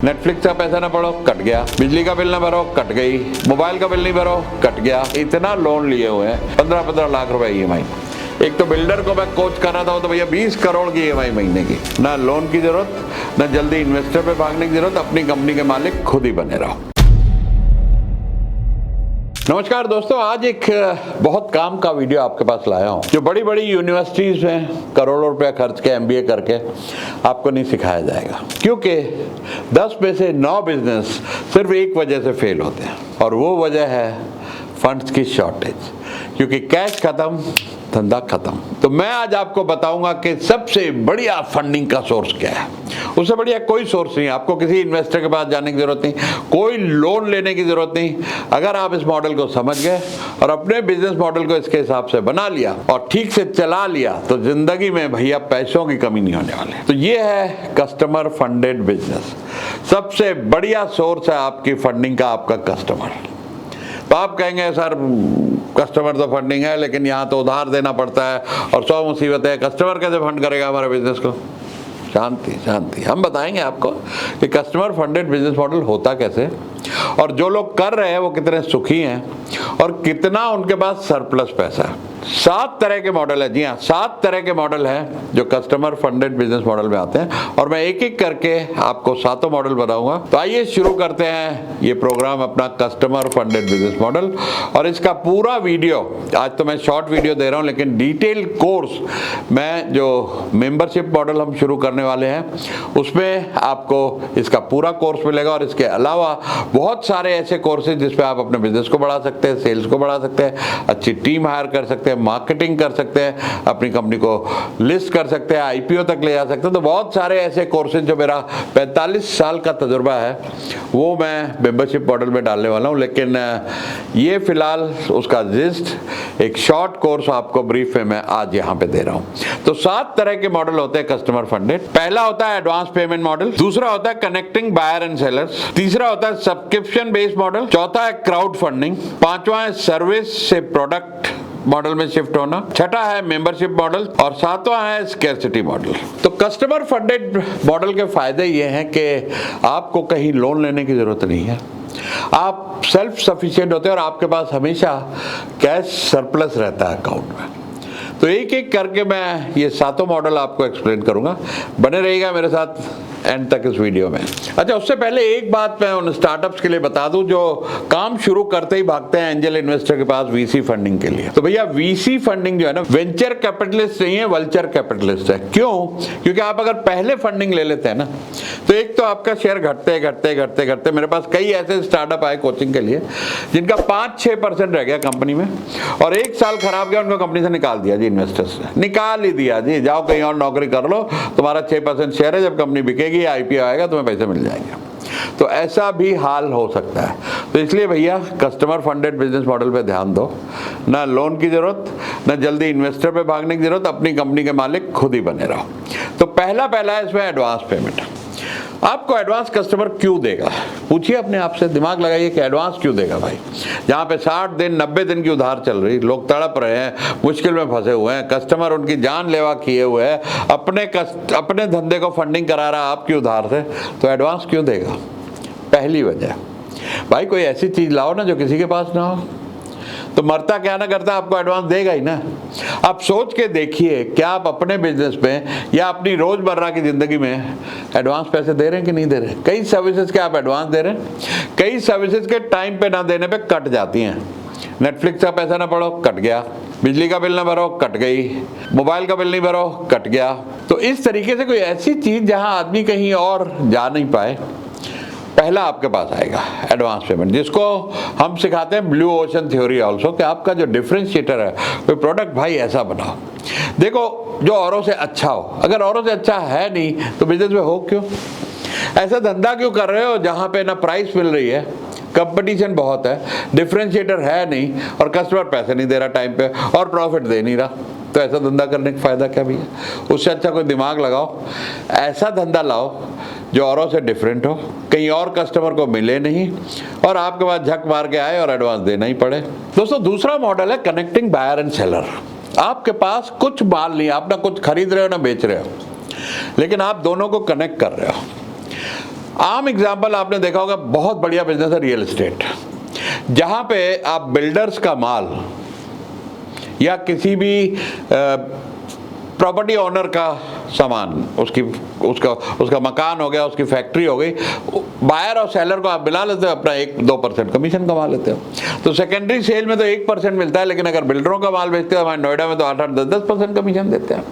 Netflix का पैसा ना पड़ो, कट गया। बिजली का बिल ना भरो, कट गई। मोबाइल का बिल नहीं भरो, कट गया। इतना लोन लिए हुए हैं, 15-15 लाख रुपए ईएमआई। एक तो बिल्डर को मैं कोच कर रहा था, तो भैया 20 करोड़ की ईएमआई महीने की। ना लोन की जरूरत, ना जल्दी इन्वेस्टर पे भागने की जरूरत, अपनी कंपनी के मालिक खुद ही बने रहो। नमस्कार दोस्तों, आज एक बहुत काम का वीडियो आपके पास लाया हूं। जो बड़ी बड़ी यूनिवर्सिटीज में करोड़ों रुपया खर्च के एमबीए करके आपको नहीं सिखाया जाएगा, क्योंकि 10 में से 9 बिजनेस सिर्फ एक वजह से फेल होते हैं, और वो वजह है फंड्स की शॉर्टेज। क्योंकि कैश खत्म, धंधा खत्म। तो मैं आज आपको बताऊंगा कि सबसे बढ़िया फंडिंग का सोर्स क्या है। उससे बढ़िया कोई सोर्स नहीं है। आपको किसी इन्वेस्टर के पास जाने की जरूरत नहीं, कोई लोन लेने की जरूरत नहीं। अगर आप इस मॉडल को समझ गए और अपने बिजनेस मॉडल को इसके हिसाब से बना लिया और ठीक से चला लिया, तो जिंदगी में भैया पैसों की कमी नहीं होने वाली। तो ये है कस्टमर फंडेड बिजनेस। सबसे बढ़िया सोर्स है आपकी फंडिंग का आपका कस्टमर। तो आप कहेंगे सर कस्टमर तो फंडिंग है, लेकिन यहाँ तो उधार देना पड़ता है और 100 मुसीबतें है, कस्टमर कैसे फंड करेगा हमारे बिजनेस को? शांति शांति, हम बताएंगे आपको कि कस्टमर फंडेड बिजनेस मॉडल होता कैसे, और जो लोग कर रहे हैं वो कितने सुखी हैं, और कितना उनके पास सरप्लस पैसा है। 7 तरह के मॉडल है। जी हाँ, 7 तरह के मॉडल हैं जो कस्टमर फंडेड बिजनेस मॉडल में आते हैं, और मैं एक एक करके आपको 7 मॉडल बताऊंगा। तो आइए शुरू करते हैं ये प्रोग्राम अपना कस्टमर फंडेड बिजनेस मॉडल। और इसका पूरा वीडियो, आज तो मैं शॉर्ट वीडियो दे रहा हूं, लेकिन डिटेल कोर्स मैं जो मेंबरशिप मॉडल हम शुरू करने वाले हैं उसमें आपको इसका पूरा कोर्स मिलेगा। और इसके अलावा बहुत सारे ऐसे कोर्सेज जिसपे आप अपने बिजनेस को बढ़ा सकते हैं, सेल्स को बढ़ा सकते हैं, अच्छी टीम हायर कर सकते हैं, मार्केटिंग कर सकते हैं, अपनी कंपनी को लिस्ट कर सकते हैं, आईपीओ तक ले जा सकते हैं। तो बहुत सारे ऐसे कोर्सेज जो मेरा 45 साल का तजुर्बा है वो मैं मेंबरशिप मॉडल में डालने वाला हूं। लेकिन ये फिलहाल उसका जिस्ट एक शॉर्ट कोर्स आपको ब्रीफ में मैं आज यहां पे दे रहा हूं। तो 7 तरह के मॉडल होते हैं कस्टमर फंडेड। पहला होता है एडवांस पेमेंट मॉडल, दूसरा होता है कनेक्टिंग बायर एंड सेलर्स, तीसरा होता है सब्सक्रिप्शन बेस्ड मॉडल, चौथा है क्राउड फंडिंग, पांचवा है सर्विस से प्रोडक्ट मॉडल में शिफ्ट होना, छठा है मेंबरशिप मॉडल, और 7वां है स्कैर्सिटी मॉडल। तो कस्टमर फंडेड मॉडल के फायदे ये हैं कि आपको कहीं लोन लेने की जरूरत नहीं है, आप सेल्फ सफिशिएंट होते हैं और आपके पास हमेशा कैश सरप्लस रहता है अकाउंट में। तो एक एक करके मैं ये 7 मॉडल आपको एक्सप्लेन करूंगा। बने रहिएगा मेरे साथ एंड तक इस वीडियो में। अच्छा, उससे पहले एक बात मैं उन स्टार्टअप्स के लिए बता दूं जो काम शुरू करते ही भागते हैं एंजल इन्वेस्टर के पास वीसी फंडिंग के लिए। तो भैया वीसी फंडिंग जो है ना, वेंचर कैपिटलिस्ट नहीं है, वल्चर कैपिटलिस्ट है। क्यों? क्योंकि आप अगर पहले फंडिंग ले लेते हैं ना, तो एक तो आपका शेयर घटते घटते घटते घटते, मेरे पास कई ऐसे स्टार्टअप आए कोचिंग के लिए जिनका 5-6% रह गया कंपनी में, और 1 साल खराब गया, उनको कंपनी से निकाल दिया जी, इन्वेस्टर्स ने निकाल ही दिया जी, जाओ कहीं और नौकरी कर लो, तुम्हारा 6% शेयर है, जब कंपनी बिकेगी आईपीओ आएगा तुम्हें पैसे मिल जाएंगे। तो ऐसा भी हाल हो सकता है। तो इसलिए भैया कस्टमर फंडेड बिजनेस मॉडल पे ध्यान दो। ना लोन की जरूरत, ना जल्दी इन्वेस्टर पे भागने की जरूरत, अपनी कंपनी के मालिक खुद ही बने रहो। तो पहला है इसमें एडवांस पेमेंट। आपको एडवांस कस्टमर क्यों देगा? पूछिए अपने आप से, दिमाग लगाइए कि एडवांस क्यों देगा भाई। जहाँ पे 60 दिन 90 दिन की उधार चल रही, लोग तड़प रहे हैं, मुश्किल में फंसे हुए हैं, कस्टमर उनकी जान लेवा किए हुए हैं, अपने धंधे को फंडिंग करा रहा आपकी उधार से, तो एडवांस क्यों देगा? पहली वजह, भाई कोई ऐसी चीज लाओ ना जो किसी के पास ना हो, तो मरता क्या ना करता आपको एडवांस देगा ही ना। आप सोच के देखिए, क्या आप अपने बिजनेस में या अपनी रोजमर्रा की जिंदगी में एडवांस पैसे दे रहे हैं कि नहीं दे रहे? कई सर्विसेज के आप एडवांस दे रहे हैं, कई सर्विसेज के टाइम पे ना देने पे कट जाती हैं। नेटफ्लिक्स का पैसा ना पड़ो, कट गया। बिजली का बिल ना भरो, कट गई। मोबाइल का बिल नहीं भरो, कट गया। तो इस तरीके से कोई ऐसी चीज जहां आदमी कहीं और जा नहीं पाए, पहला आपके पास आएगा एडवांस पेमेंट, जिसको हम सिखाते हैं ब्लू ओशन थ्योरी ऑल्सो, कि आपका जो डिफरेंशिएटर है, कोई प्रोडक्ट भाई ऐसा बनाओ, देखो जो औरों से अच्छा हो। अगर औरों से अच्छा है नहीं तो बिजनेस में हो क्यों? ऐसा धंधा क्यों कर रहे हो जहां पे ना प्राइस मिल रही है, कंपटीशन बहुत है, डिफरेंशिएटर है नहीं, और कस्टमर पैसे नहीं दे रहा टाइम पे, और प्रॉफिट दे नहीं रहा? तो ऐसा धंधा करने का फायदा क्या भी है? उससे अच्छा कोई दिमाग लगाओ, ऐसा धंधा लाओ जो औरों से डिफरेंट हो, कहीं और कस्टमर को मिले नहीं, और आपके पास झक मार के आए और एडवांस देना ही पड़े। दोस्तों, दूसरा मॉडल है कनेक्टिंग बायर एंड सेलर। आपके पास कुछ माल नहीं, आप ना कुछ खरीद रहे हो ना बेच रहे हो, लेकिन आप दोनों को कनेक्ट कर रहे हो। आम एग्जाम्पल आपने देखा होगा, बहुत बढ़िया बिजनेस है रियल एस्टेट, जहां पे आप बिल्डर्स का माल या किसी भी प्रॉपर्टी ओनर का सामान, उसका मकान हो गया, उसकी फैक्ट्री हो गई, बायर और सेलर को आप मिला लेते हो, अपना 1-2% कमीशन कमा लेते हो। तो सेकेंडरी सेल में तो 1% मिलता है, लेकिन अगर बिल्डरों का माल बेचते हो, हमारे नोएडा में तो 8-8, 10-10% कमीशन देते हैं,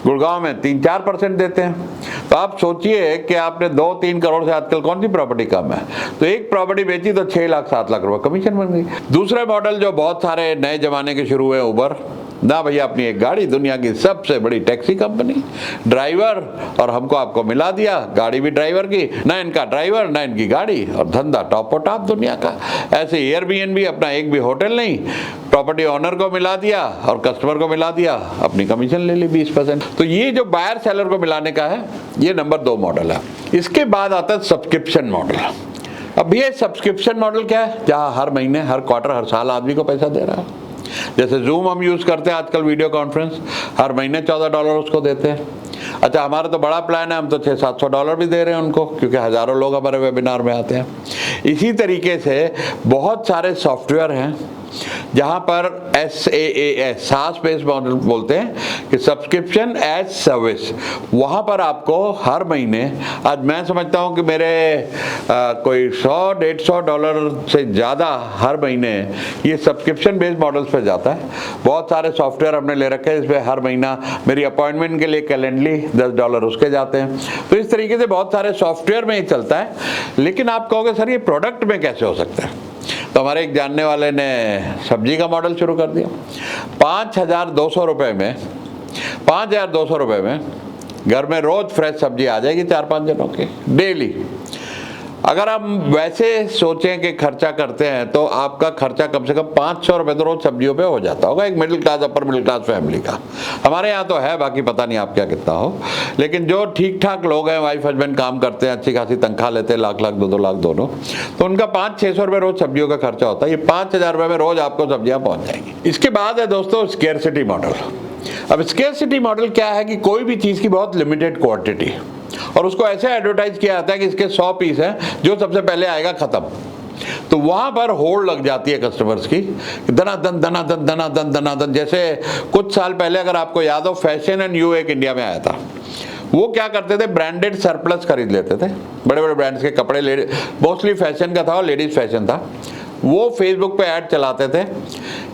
गुड़गांव में 3-4% देते हैं। तो आप सोचिए कि आपने 2-3 करोड़ से आजकल कौन सी प्रॉपर्टी कम है, तो एक प्रॉपर्टी बेची तो 6 लाख 7 लाख रुपए कमीशन बन गई। दूसरे मॉडल जो बहुत सारे नए जमाने के शुरू हुए, उबर ना भैया, अपनी एक गाड़ी, दुनिया की सबसे बड़ी टैक्सी कंपनी, ड्राइवर, और हमको आपको मिला दिया, गाड़ी भी ड्राइवर की, ना इनका ड्राइवर ना इनकी गाड़ी, और धंधा टॉप और टॉप दुनिया का। ऐसे एयरबीएनबी, अपना एक भी होटल नहीं, प्रॉपर्टी ओनर को मिला दिया और कस्टमर को मिला दिया, अपनी कमीशन ले ली 20%। तो ये जो बायर सेलर को मिलाने का है, ये नंबर 2 मॉडल है। इसके बाद आता है सब्सक्रिप्शन मॉडल। अब ये सब्सक्रिप्शन मॉडल क्या है? जहाँ हर महीने, हर क्वार्टर, हर साल आदमी को पैसा दे रहा है। जैसे जूम हम यूज करते हैं आजकल, वीडियो कॉन्फ्रेंस, हर महीने $14 उसको देते हैं। अच्छा, हमारा तो बड़ा प्लान है, हम तो $600-700 भी दे रहे हैं उनको, क्योंकि हजारों लोग हमारे वेबिनार में आते हैं। इसी तरीके से बहुत सारे सॉफ्टवेयर हैं जहां पर SaaS, सास बेस्ड मॉडल बोलते हैं, कि सब्सक्रिप्शन एज सर्विस। वहां पर आपको हर महीने, आज मैं समझता हूं कि मेरे कोई $100-150 से ज़्यादा हर महीने ये सब्सक्रिप्शन बेस्ड मॉडल्स पे जाता है। बहुत सारे सॉफ्टवेयर हमने ले रखे हैं, इस पर हर महीना मेरी अपॉइंटमेंट के लिए कैलेंडली $10 उसके जाते हैं। तो इस तरीके से बहुत सारे सॉफ्टवेयर में ही चलता है। लेकिन आप कहोगे सर ये प्रोडक्ट में कैसे हो सकता है? तो हमारे एक जानने वाले ने सब्जी का मॉडल शुरू कर दिया। 5,200 रुपये में, 5,200 रुपये में घर में रोज फ्रेश सब्जी आ जाएगी 4-5 जनों की डेली। अगर हम वैसे सोचें कि खर्चा करते हैं, तो आपका खर्चा कम से कम 500 रुपये तो रोज सब्जियों पे हो जाता होगा, एक middle class, upper middle class family का। हमारे यहाँ तो है, बाकी पता नहीं आप क्या कितना हो, लेकिन जो ठीक ठाक लोग हैं, वाइफ हस्बैंड काम करते हैं, अच्छी खासी तनख्वाह लेते हैं, लाख 2-2 लाख दोनों, तो उनका 500-600 रुपये रोज सब्जियों का खर्चा होता है। ये 5,000 रुपये में रोज आपको सब्जियाँ पहुँच जाएंगी। इसके बाद है दोस्तों स्केर्सिटी मॉडल। अब स्केर्सिटी मॉडल क्या है कि कोई भी चीज़ की बहुत लिमिटेड क्वांटिटी, और उसको ऐसे एडवर्टाइज किया जाता है कि इसके 100 पीस हैं, जो सबसे पहले आएगा खत्म। तो वहां पर होड़ लग जाती है कस्टमर्स की, धनाधन धनाधन धनाधन धनाधन। जैसे कुछ साल पहले अगर आपको याद हो, फैशन एंड यू एक इंडिया में आया था। वो क्या करते थे, ब्रांडेड सरप्लस खरीद लेते थे, बड़े बड़े ब्रांड्स के कपड़े, मोस्टली फैशन का था और लेडीज फैशन था। वो फेसबुक पे ऐड चलाते थे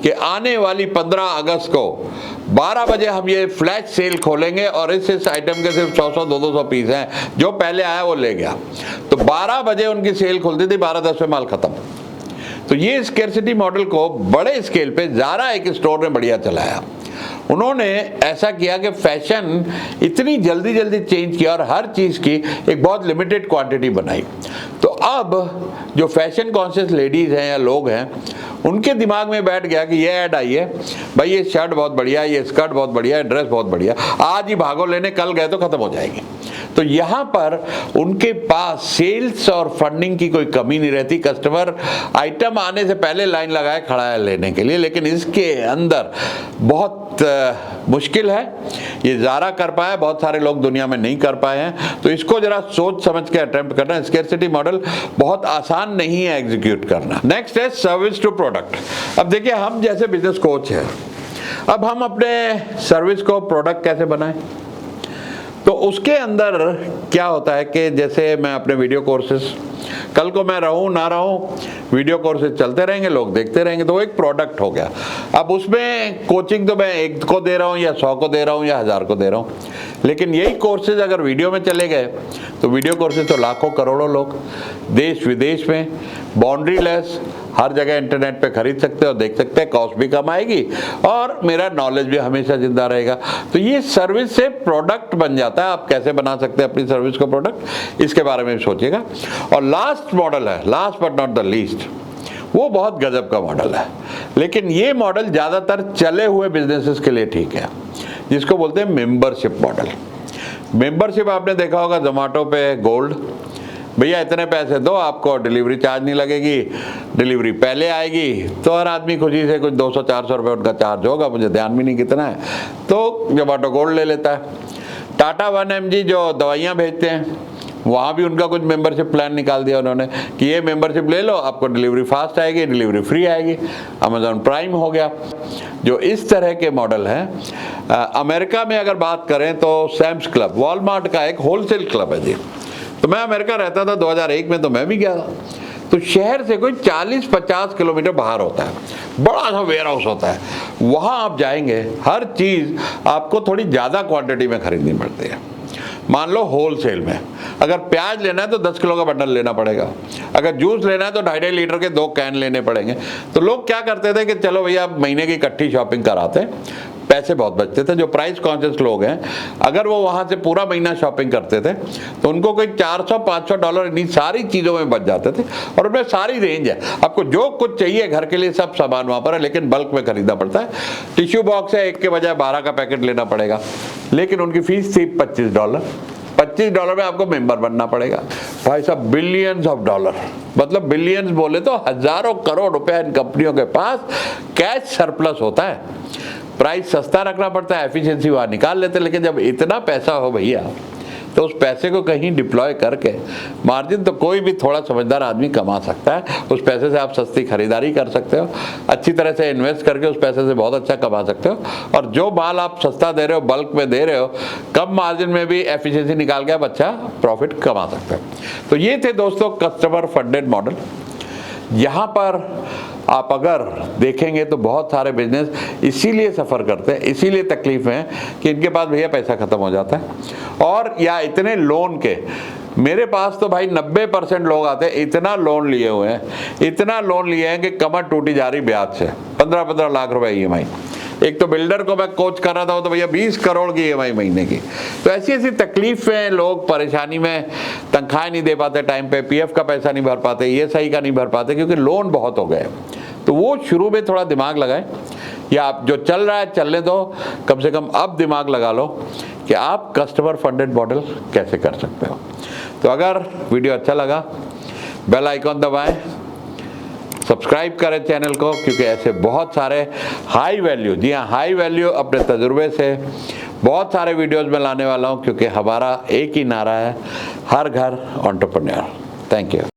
कि आने वाली 15 अगस्त को 12 बजे हम ये फ्लैश सेल खोलेंगे, और इस आइटम के सिर्फ 100-100, 200 पीस हैं, जो पहले आया वो ले गया। तो 12 बजे उनकी सेल खुलती थी, 12:10 में माल खत्म। तो ये स्केर्सिटी मॉडल को बड़े स्केल पे ज़ारा एक स्टोर ने बढ़िया चलाया। उन्होंने ऐसा किया कि फैशन इतनी जल्दी जल्दी चेंज किया और हर चीज़ की एक बहुत लिमिटेड क्वांटिटी बनाई। तो अब जो फैशन कॉन्शियस लेडीज़ हैं या लोग हैं, उनके दिमाग में बैठ गया कि ये ऐड आई है, भाई ये शर्ट बहुत बढ़िया है, ये स्कर्ट बहुत बढ़िया है, ड्रेस बहुत बढ़िया, आज ही भागो लेने, कल गए तो ख़त्म हो जाएगी। तो यहाँ पर उनके पास सेल्स और फंडिंग की कोई कमी नहीं रहती। कस्टमर आइटम आने से पहले लाइन लगाए खड़ा है लेने के लिए। लेकिन इसके अंदर बहुत मुश्किल है, ये ज़ारा कर पाया, बहुत सारे लोग दुनिया में नहीं कर पाए हैं। तो इसको जरा सोच समझ के अटेम्प्ट करना। स्केर्सिटी मॉडल बहुत आसान नहीं है एग्जीक्यूट करना। नेक्स्ट है सर्विस टू प्रोडक्ट। अब देखिए, हम जैसे बिजनेस कोच हैं, अब हम अपने सर्विस को प्रोडक्ट कैसे बनाएं? तो उसके अंदर क्या होता है कि जैसे मैं अपने वीडियो कोर्सेज, कल को मैं रहूं ना रहूं, वीडियो कोर्सेज चलते रहेंगे, लोग देखते रहेंगे, तो वो एक प्रोडक्ट हो गया। अब उसमें कोचिंग तो मैं 1 को दे रहा हूं या 100 को दे रहा हूं या 1000 को दे रहा हूं, लेकिन यही कोर्सेज अगर वीडियो में चले गए तो वीडियो कोर्सेज तो लाखों करोड़ों लोग देश विदेश में बाउंड्री लेस हर जगह इंटरनेट पे खरीद सकते हैं और देख सकते हैं। कॉस्ट भी कम आएगी और मेरा नॉलेज भी हमेशा जिंदा रहेगा। तो ये सर्विस से प्रोडक्ट बन जाता है। आप कैसे बना सकते हैं अपनी सर्विस को प्रोडक्ट, इसके बारे में सोचिएगा। और लास्ट मॉडल है, last but not the least, वो बहुत गजब का मॉडल है, लेकिन ये मॉडल ज़्यादातर चले हुए बिजनेसेस के लिए ठीक है, जिसको बोलते हैं मेंबरशिप मॉडल। मेंबरशिप आपने देखा होगा जोमेटो पे, गोल्ड, भैया इतने पैसे दो, आपको डिलीवरी चार्ज नहीं लगेगी, डिलीवरी पहले आएगी। तो हर आदमी खुशी से कुछ 200-400 रुपये उनका चार्ज होगा, मुझे ध्यान भी नहीं कितना है, तो जोमेटो गोल्ड ले लेता है। टाटा 1mg जो दवाइयाँ भेजते हैं, वहाँ भी उनका कुछ मेंबरशिप प्लान निकाल दिया उन्होंने कि ये मेंबरशिप ले लो, आपको डिलीवरी फास्ट आएगी, डिलीवरी फ्री आएगी। अमेज़ॉन प्राइम हो गया। जो इस तरह के मॉडल हैं, अमेरिका में अगर बात करें तो सैम्स क्लब, वॉलमार्ट का एक होलसेल क्लब है जी। तो मैं अमेरिका रहता था 2001 में, तो मैं भी गया था। तो शहर से कोई 40-50 किलोमीटर बाहर होता है, बड़ा सा वेयर हाउस होता है। वहाँ आप जाएंगे, हर चीज़ आपको थोड़ी ज़्यादा क्वांटिटी में खरीदनी पड़ती है। मान लो होलसेल में अगर प्याज लेना है तो 10 किलो का बंडल लेना पड़ेगा, अगर जूस लेना है तो 2.5 लीटर के 2 कैन लेने पड़ेंगे। तो लोग क्या करते थे कि चलो भैया आप महीने की इकट्ठी शॉपिंग कराते, पैसे बहुत बचते थे। जो प्राइस कॉन्शियस लोग हैं, अगर वो वहाँ से पूरा महीना शॉपिंग करते थे तो उनको कोई $400-500 इन्हीं सारी चीज़ों में बच जाते थे। और उनमें सारी रेंज है, आपको जो कुछ चाहिए घर के लिए सब सामान वहाँ पर है, लेकिन बल्क में खरीदना पड़ता है। टिश्यू बॉक्स है, एक के बजाय 12 का पैकेट लेना पड़ेगा, लेकिन उनकी फीस थी $25। $25 में आपको मेंबर बनना पड़ेगा। भाई साहब, बिलियंस ऑफ डॉलर, मतलब बिलियंस बोले तो हजारों करोड़ रुपए इन कंपनियों के पास कैश सरप्लस होता है। प्राइस सस्ता रखना पड़ता है, एफिशिएंसी वहाँ निकाल लेते हैं। लेकिन जब इतना पैसा हो भैया, तो उस पैसे को कहीं डिप्लॉय करके मार्जिन तो कोई भी थोड़ा समझदार आदमी कमा सकता है। उस पैसे से आप सस्ती खरीदारी कर सकते हो, अच्छी तरह से इन्वेस्ट करके उस पैसे से बहुत अच्छा कमा सकते हो। और जो माल आप सस्ता दे रहे हो, बल्क में दे रहे हो, कम मार्जिन में भी एफिशिएंसी निकाल के आप अच्छा प्रॉफिट कमा सकते हो। तो ये थे दोस्तों कस्टमर फंडेड मॉडल। यहाँ पर आप अगर देखेंगे तो बहुत सारे बिजनेस इसीलिए सफ़र करते हैं, इसीलिए तकलीफ है कि इनके पास भैया पैसा ख़त्म हो जाता है। और या इतने लोन के, मेरे पास तो भाई 90% लोग आते हैं इतना लोन लिए हुए हैं, इतना लोन लिए हैं कि कमर टूटी जा रही ब्याज से। 15-15 लाख रुपए EMI। एक तो बिल्डर को मैं कोच कर रहा था, तो भैया 20 करोड़ की EMI महीने की। तो ऐसी ऐसी तकलीफें, लोग परेशानी में, तनख्वाह नहीं दे पाते टाइम पे, PF का पैसा नहीं भर पाते, ESI का नहीं भर पाते, क्योंकि लोन बहुत हो गए। तो वो शुरू में थोड़ा दिमाग लगाएं, या आप जो चल रहा है चलने दो, कम से कम अब दिमाग लगा लो कि आप कस्टमर फंडेड मॉडल कैसे कर सकते हो। तो अगर वीडियो अच्छा लगा, बेल आइकॉन दबाएं, सब्सक्राइब करें चैनल को, क्योंकि ऐसे बहुत सारे हाई वैल्यू, जी हाँ हाई वैल्यू, अपने तजुर्बे से बहुत सारे वीडियोस में लाने वाला हूँ, क्योंकि हमारा एक ही नारा है, हर घर एंटरप्रेन्योर। Thank you.